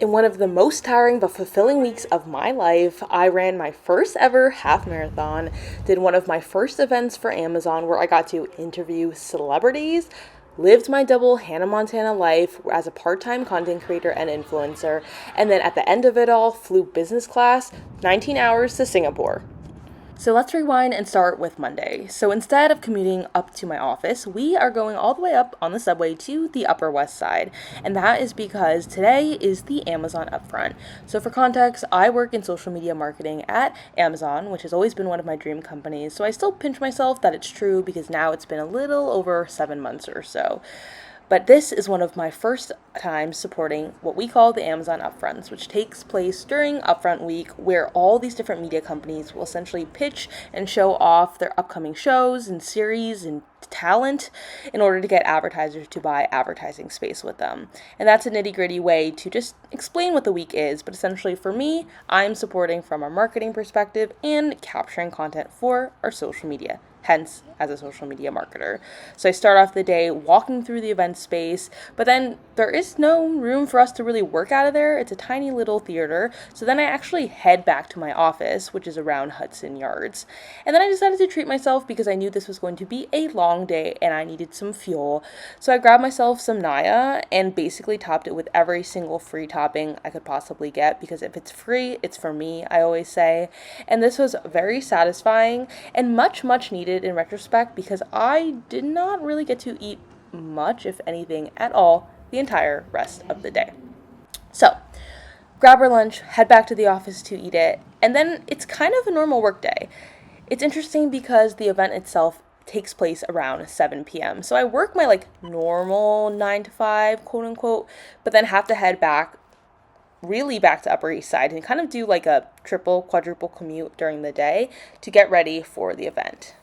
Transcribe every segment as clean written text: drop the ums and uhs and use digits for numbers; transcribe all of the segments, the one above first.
In one of the most tiring but fulfilling weeks of my life, I ran my first ever half marathon, did one of my first events for Amazon where I got to interview celebrities, lived my double Hannah Montana life as a part-time content creator and influencer, and then at the end of it all, flew business class 19 hours to Singapore. So let's rewind and start with Monday. So instead of commuting up to my office, we are going all the way up on the subway to the Upper West Side. And that is because today is the Amazon Upfront. So for context, I work in social media marketing at Amazon, which has always been one of my dream companies. So I still pinch myself that it's true because now it's been a little over 7 months or so. But this is one of my first times supporting what we call the Amazon Upfronts, which takes place during Upfront Week, where all these different media companies will essentially pitch and show off their upcoming shows and series and talent in order to get advertisers to buy advertising space with them. And that's a nitty-gritty way to just explain what the week is, but essentially for me, I'm supporting from a marketing perspective and capturing content for our social media. Hence, as a social media marketer. So I start off the day walking through the event space, but then there is no room for us to really work out of there. It's a tiny little theater. So then I actually head back to my office, which is around Hudson Yards. And then I decided to treat myself because I knew this was going to be a long day and I needed some fuel. So I grabbed myself some Naya and basically topped it with every single free topping I could possibly get, because if it's free, it's for me, I always say. And this was very satisfying and much needed in retrospect, because I did not really get to eat much, if anything at all, the entire rest of the day. So, grab our lunch, head back to the office to eat it, and then it's kind of a normal work day. It's interesting because the event itself takes place around 7 p.m. So I work my normal 9 to 5, quote unquote, but then have to head back to Upper East Side and kind of do a triple, quadruple commute during the day to get ready for the event.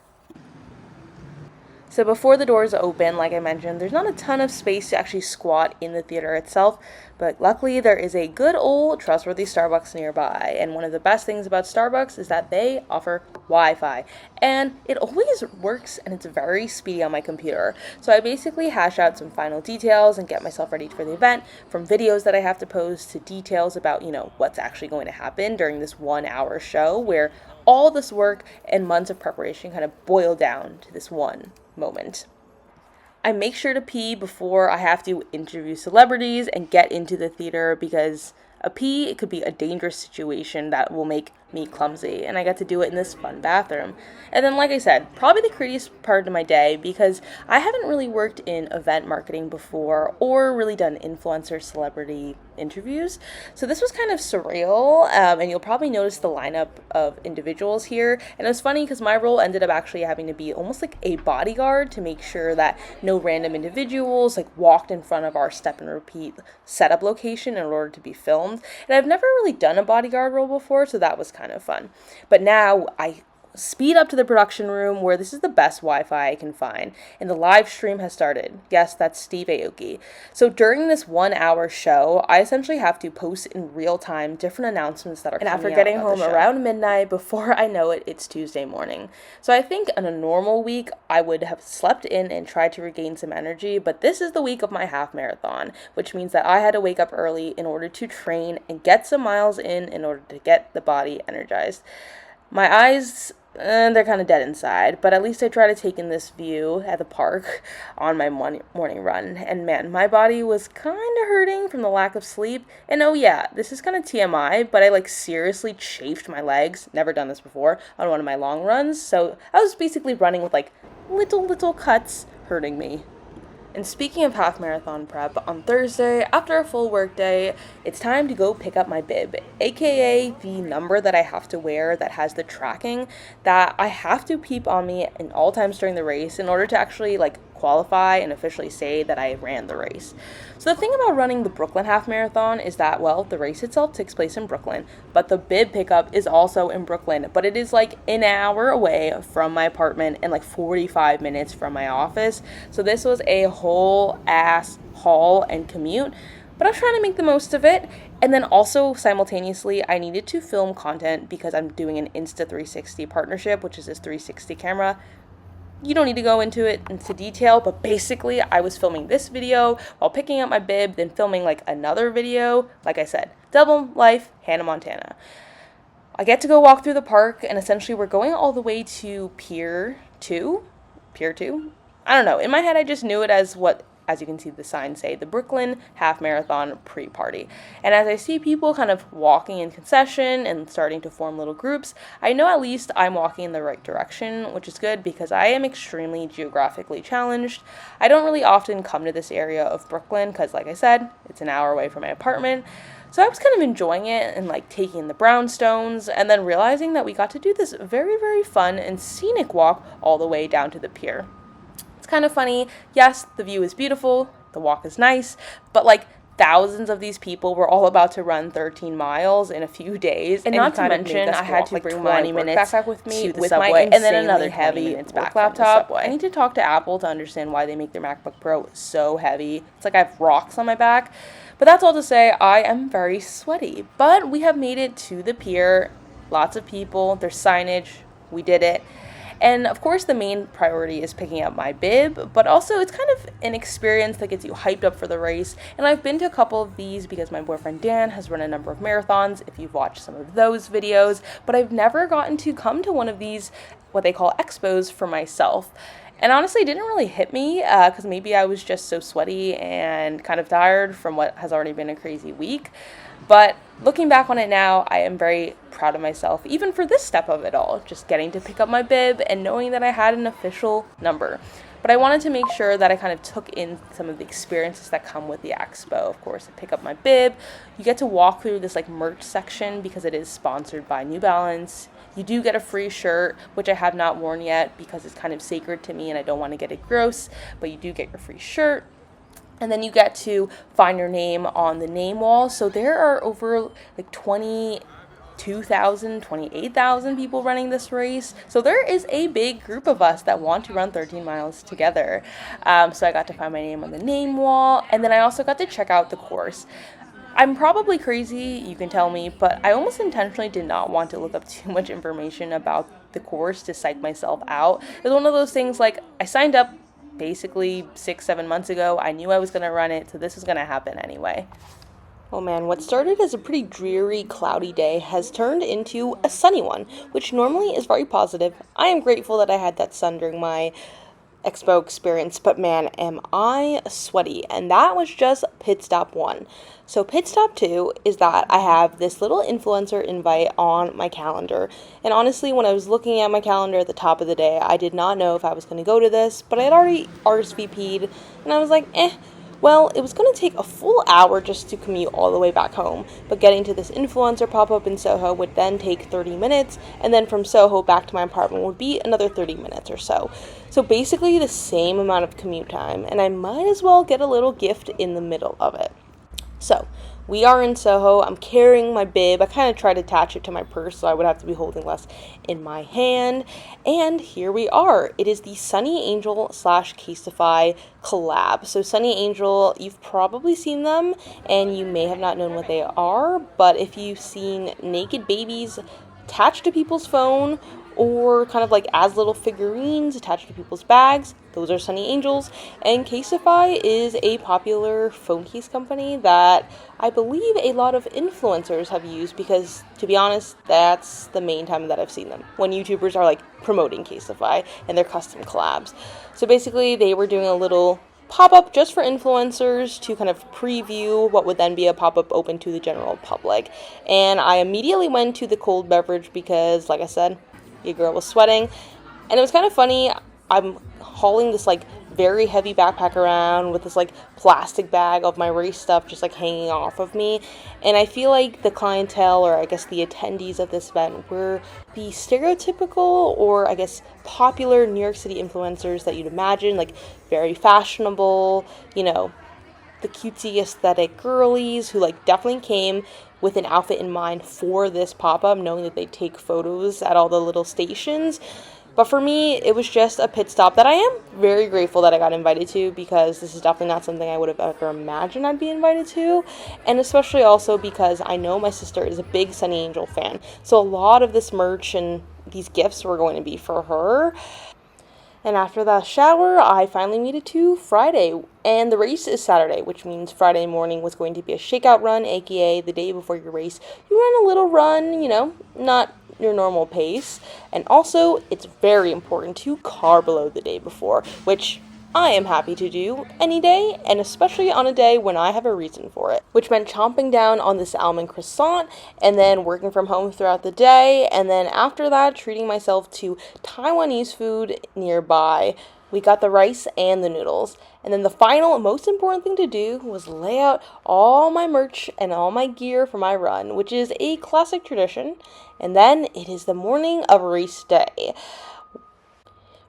So before the doors open, like I mentioned, there's not a ton of space to actually squat in the theater itself, but luckily there is a good old trustworthy Starbucks nearby. And one of the best things about Starbucks is that they offer Wi-Fi, and it always works and it's very speedy on my computer. So I basically hash out some final details and get myself ready for the event, from videos that I have to post to details about, what's actually going to happen during this 1 hour show, where all this work and months of preparation kind of boil down to this one moment. I make sure to pee before I have to interview celebrities and get into the theater, because it could be a dangerous situation that will make me clumsy, and I got to do it in this fun bathroom. And then, like I said, probably the craziest part of my day, because I haven't really worked in event marketing before or really done influencer celebrity interviews, so this was kind of surreal, and you'll probably notice the lineup of individuals here. And it was funny because my role ended up actually having to be almost like a bodyguard to make sure that no random individuals walked in front of our step and repeat setup location in order to be filmed. And I've never really done a bodyguard role before, so that was kind of fun. But now I speed up to the production room, where this is the best Wi-Fi I can find, and the live stream has started. Yes, that's Steve Aoki. So during this 1 hour show, I essentially have to post in real time different announcements that are coming out. And after getting home around midnight, before I know it, it's Tuesday morning. So I think on a normal week, I would have slept in and tried to regain some energy, but this is the week of my half marathon, which means that I had to wake up early in order to train and get some miles in order to get the body energized. My eyes, they're kind of dead inside, but at least I try to take in this view at the park on my morning run. And man, my body was kind of hurting from the lack of sleep. And oh yeah, this is kind of TMI, but I seriously chafed my legs, never done this before, on one of my long runs. So I was basically running with little cuts hurting me. And speaking of half marathon prep, on Thursday, after a full work day, it's time to go pick up my bib, aka the number that I have to wear that has the tracking that I have to keep on me in all times during the race in order to actually qualify and officially say that I ran the race. So the thing about running the Brooklyn Half Marathon is that, well, the race itself takes place in Brooklyn, but the bib pickup is also in Brooklyn, but it is an hour away from my apartment and 45 minutes from my office. So this was a whole ass haul and commute, but I was trying to make the most of it. And then also simultaneously, I needed to film content because I'm doing an Insta360 partnership, which is this 360 camera. You don't need to go into detail, but basically I was filming this video while picking up my bib, then filming like another video. Like I said, double life, Hannah Montana. I get to go walk through the park, and essentially we're going all the way to Pier 2? Pier 2? I don't know. In my head, I just knew it as what, as you can see the sign say, the Brooklyn Half Marathon pre-party. And as I see people kind of walking in concession and starting to form little groups, I know at least I'm walking in the right direction, which is good because I am extremely geographically challenged. I don't really often come to this area of Brooklyn because, like I said, it's an hour away from my apartment. So I was kind of enjoying it and like taking the brownstones and then realizing that we got to do this very, very fun and scenic walk all the way down to the pier. It's kind of funny. Yes, the view is beautiful. The walk is nice. But like thousands of these people were all about to run 13 miles in a few days. And not to mention, I had to bring my work backpack with me with my and then another heavy work laptop. I need to talk to Apple to understand why they make their MacBook Pro so heavy. It's like I have rocks on my back. But that's all to say, I am very sweaty. But we have made it to the pier. Lots of people. There's signage. We did it. And of course, the main priority is picking up my bib, but also it's kind of an experience that gets you hyped up for the race. And I've been to a couple of these because my boyfriend Dan has run a number of marathons, if you've watched some of those videos, but I've never gotten to come to one of these, what they call expos, for myself. And honestly, it didn't really hit me because maybe I was just so sweaty and kind of tired from what has already been a crazy week. But looking back on it now, I am very proud of myself, even for this step of it all, just getting to pick up my bib and knowing that I had an official number. But I wanted to make sure that I kind of took in some of the experiences that come with the expo. Of course, I pick up my bib. You get to walk through this like merch section because it is sponsored by New Balance. You do get a free shirt, which I have not worn yet because it's kind of sacred to me and I don't want to get it gross, but you do get your free shirt. And then you get to find your name on the name wall. So there are over like 28,000 people running this race. So there is a big group of us that want to run 13 miles together. So I got to find my name on the name wall. And then I also got to check out the course. I'm probably crazy, you can tell me, but I almost intentionally did not want to look up too much information about the course to psych myself out. It was one of those things like I signed up basically 6-7 months ago. I knew I was going to run it, so this was going to happen anyway. Oh man, what started as a pretty dreary, cloudy day has turned into a sunny one, which normally is very positive. I am grateful that I had that sun during my expo experience, but man, am I sweaty. And that was just pit stop 1. So pit stop 2 is that I have this little influencer invite on my calendar. And honestly, when I was looking at my calendar at the top of the day, I did not know if I was going to go to this, but I had already RSVP'd, and I was like, well, it was going to take a full hour just to commute all the way back home, but getting to this influencer pop-up in Soho would then take 30 minutes, and then from Soho back to my apartment would be another 30 minutes or so. So basically the same amount of commute time, and I might as well get a little gift in the middle of it. So we are in Soho. I'm carrying my bib. I kind of tried to attach it to my purse so I would have to be holding less in my hand. And here we are. It is the Sunny Angel / Casetify collab. So Sunny Angel, you've probably seen them and you may have not known what they are, but if you've seen naked babies attached to people's phone or kind of like as little figurines attached to people's bags, those are Sunny Angels. And Casetify is a popular phone case company that I believe a lot of influencers have used because, to be honest, that's the main time that I've seen them, when YouTubers are like promoting Casetify and their custom collabs. So basically they were doing a little pop-up just for influencers to kind of preview what would then be a pop-up open to the general public. And I immediately went to the cold beverage because, like I said, your girl was sweating. And it was kind of funny. I'm hauling this like very heavy backpack around with this like plastic bag of my race stuff just like hanging off of me, and I feel like the clientele, or I guess the attendees of this event, were the stereotypical or I guess popular New York City influencers that you'd imagine, like very fashionable, you know, the cutesy aesthetic girlies who like definitely came with an outfit in mind for this pop-up, knowing that they take photos at all the little stations. But for me, it was just a pit stop that I am very grateful that I got invited to, because this is definitely not something I would have ever imagined I'd be invited to. And especially also because I know my sister is a big Sunny Angel fan. So a lot of this merch and these gifts were going to be for her. And after that shower, I finally made it to Friday. And the race is Saturday, which means Friday morning was going to be a shakeout run, aka the day before your race. You run a little run, not your normal pace. And also, it's very important to carb load the day before, which I am happy to do any day, and especially on a day when I have a reason for it, which meant chomping down on this almond croissant and then working from home throughout the day, and then after that treating myself to Taiwanese food nearby. We got the rice and the noodles. And then the final and most important thing to do was lay out all my merch and all my gear for my run, which is a classic tradition. And then it is the morning of race day.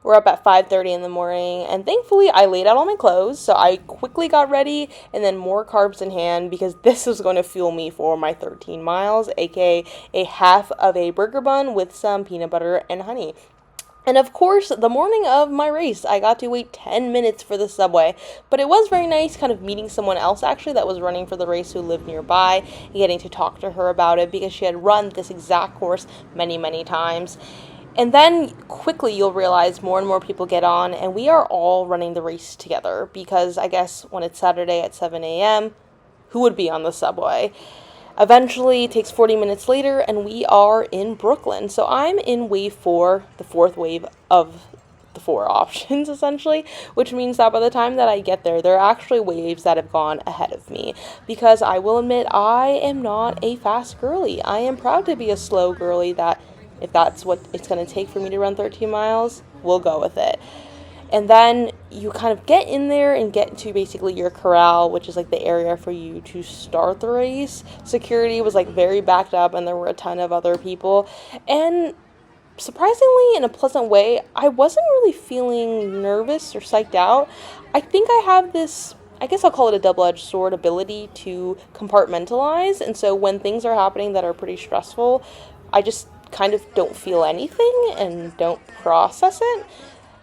We're up at 5:30 in the morning, and thankfully I laid out all my clothes, so I quickly got ready, and then more carbs in hand, because this was going to fuel me for my 13 miles, aka a half of a burger bun with some peanut butter and honey. And of course, the morning of my race, I got to wait 10 minutes for the subway, but it was very nice kind of meeting someone else actually that was running for the race who lived nearby, and getting to talk to her about it, because she had run this exact course many, many times. And then quickly you'll realize more and more people get on, and we are all running the race together, because I guess when it's Saturday at 7 a.m., who would be on the subway? Eventually, it takes 40 minutes later, and we are in Brooklyn. So I'm in wave 4, the fourth wave of the 4 options, essentially, which means that by the time that I get there, there are actually waves that have gone ahead of me, because I will admit, I am not a fast girly. I am proud to be a slow girly that, if that's what it's going to take for me to run 13 miles, we'll go with it. And then you kind of get in there and get to basically your corral, which is like the area for you to start the race. Security was like very backed up, and there were a ton of other people. And surprisingly, in a pleasant way, I wasn't really feeling nervous or psyched out. I think I have this, I guess I'll call it a double-edged sword, ability to compartmentalize. And so when things are happening that are pretty stressful, I just kind of don't feel anything and don't process it.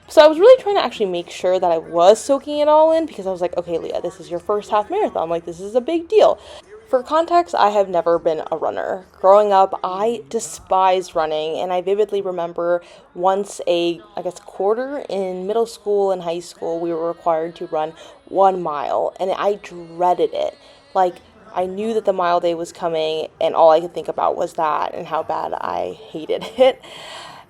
So I was really trying to actually make sure that I was soaking it all in, because I was like, okay, Leah, this is your first half marathon. Like, this is a big deal. For context, I have never been a runner. Growing up, I despised running, and I vividly remember once quarter in middle school and high school, we were required to run 1 mile, and I dreaded it. Like, I knew that the mile day was coming, and all I could think about was that and how bad I hated it.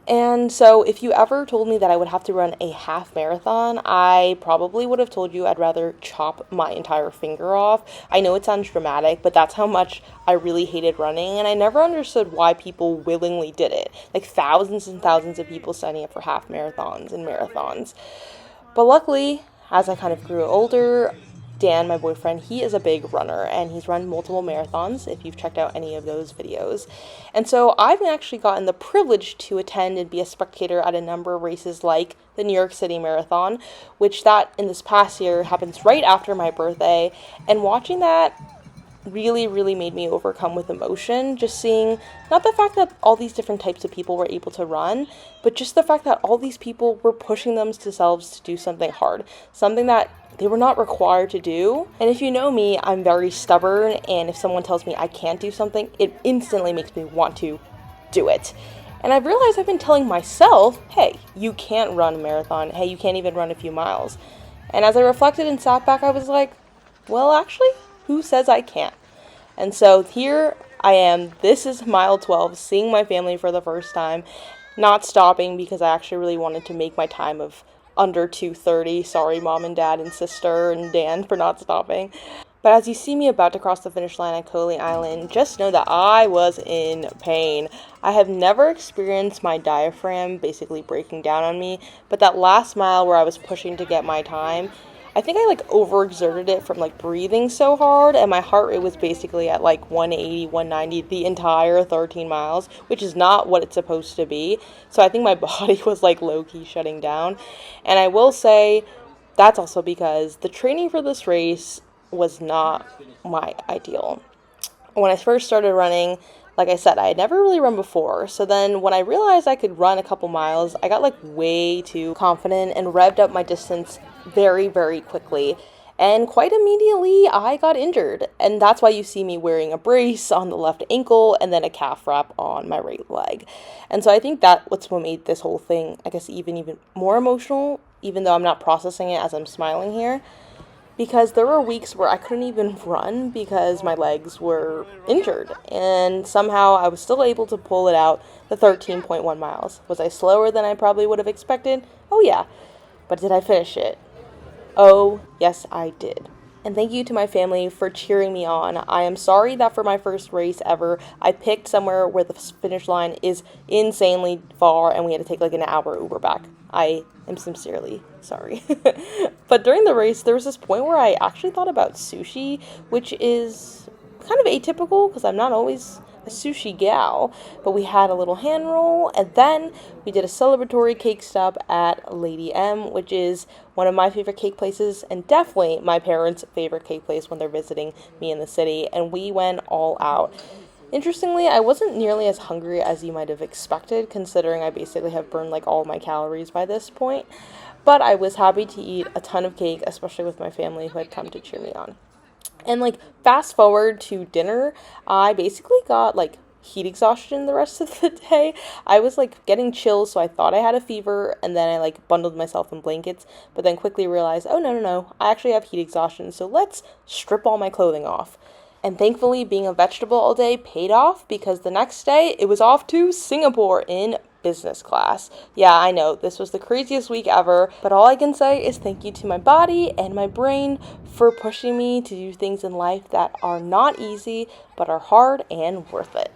And so if you ever told me that I would have to run a half marathon, I probably would have told you I'd rather chop my entire finger off. I know it sounds dramatic, but that's how much I really hated running, and I never understood why people willingly did it. Like thousands and thousands of people signing up for half marathons and marathons. But luckily, as I kind of grew older, Dan, my boyfriend, he is a big runner, and he's run multiple marathons, if you've checked out any of those videos. And so I've actually gotten the privilege to attend and be a spectator at a number of races like the New York City Marathon, which that in this past year happens right after my birthday. And watching that really, really made me overcome with emotion, just seeing not the fact that all these different types of people were able to run, but just the fact that all these people were pushing themselves to do something hard, something that they were not required to do. And if you know me, I'm very stubborn, and if someone tells me I can't do something, it instantly makes me want to do it. And I've realized I've been telling myself, hey, you can't run a marathon, hey, you can't even run a few miles. And as I reflected and sat back, I was like, well, actually, who says I can't? And so here I am, this is mile 12, seeing my family for the first time, not stopping because I actually really wanted to make my time of under 2:30. Sorry, mom and dad and sister and Dan for not stopping. But as you see me about to cross the finish line at Coley Island, just know that I was in pain. I have never experienced my diaphragm basically breaking down on me, but that last mile where I was pushing to get my time, I think I overexerted it from breathing so hard, and my heart rate was basically at 180, 190 the entire 13 miles, which is not what it's supposed to be. So I think my body was low-key shutting down. And I will say that's also because the training for this race was not my ideal. When I first started running, like I said, I had never really run before. So then when I realized I could run a couple miles, I got way too confident and revved up my distance very, very quickly. And quite immediately, I got injured. And that's why you see me wearing a brace on the left ankle and then a calf wrap on my right leg. And so I think what's what made this whole thing, I guess, even more emotional, even though I'm not processing it as I'm smiling here. Because there were weeks where I couldn't even run because my legs were injured. And somehow I was still able to pull it out the 13.1 miles. Was I slower than I probably would have expected? Oh, yeah. But did I finish it? Oh, yes, I did. And thank you to my family for cheering me on. I am sorry that for my first race ever, I picked somewhere where the finish line is insanely far and we had to take like an hour Uber back. I am sincerely sorry. But during the race, there was this point where I actually thought about sushi, which is kind of atypical because I'm not always a sushi gal, but we had a little hand roll, and then we did a celebratory cake stop at Lady M, which is one of my favorite cake places, and definitely my parents' favorite cake place when they're visiting me in the city, and we went all out. Interestingly, I wasn't nearly as hungry as you might have expected, considering I basically have burned like all my calories by this point, but I was happy to eat a ton of cake, especially with my family who had come to cheer me on. And like fast forward to dinner, I basically got like heat exhaustion the rest of the day. I was like getting chills, so I thought I had a fever, and then I like bundled myself in blankets, but then quickly realized, oh no, I actually have heat exhaustion, so let's strip all my clothing off. And thankfully, being a vegetable all day paid off because the next day it was off to Singapore in business class. Yeah, I know, this was the craziest week ever, but all I can say is thank you to my body and my brain for pushing me to do things in life that are not easy, but are hard and worth it.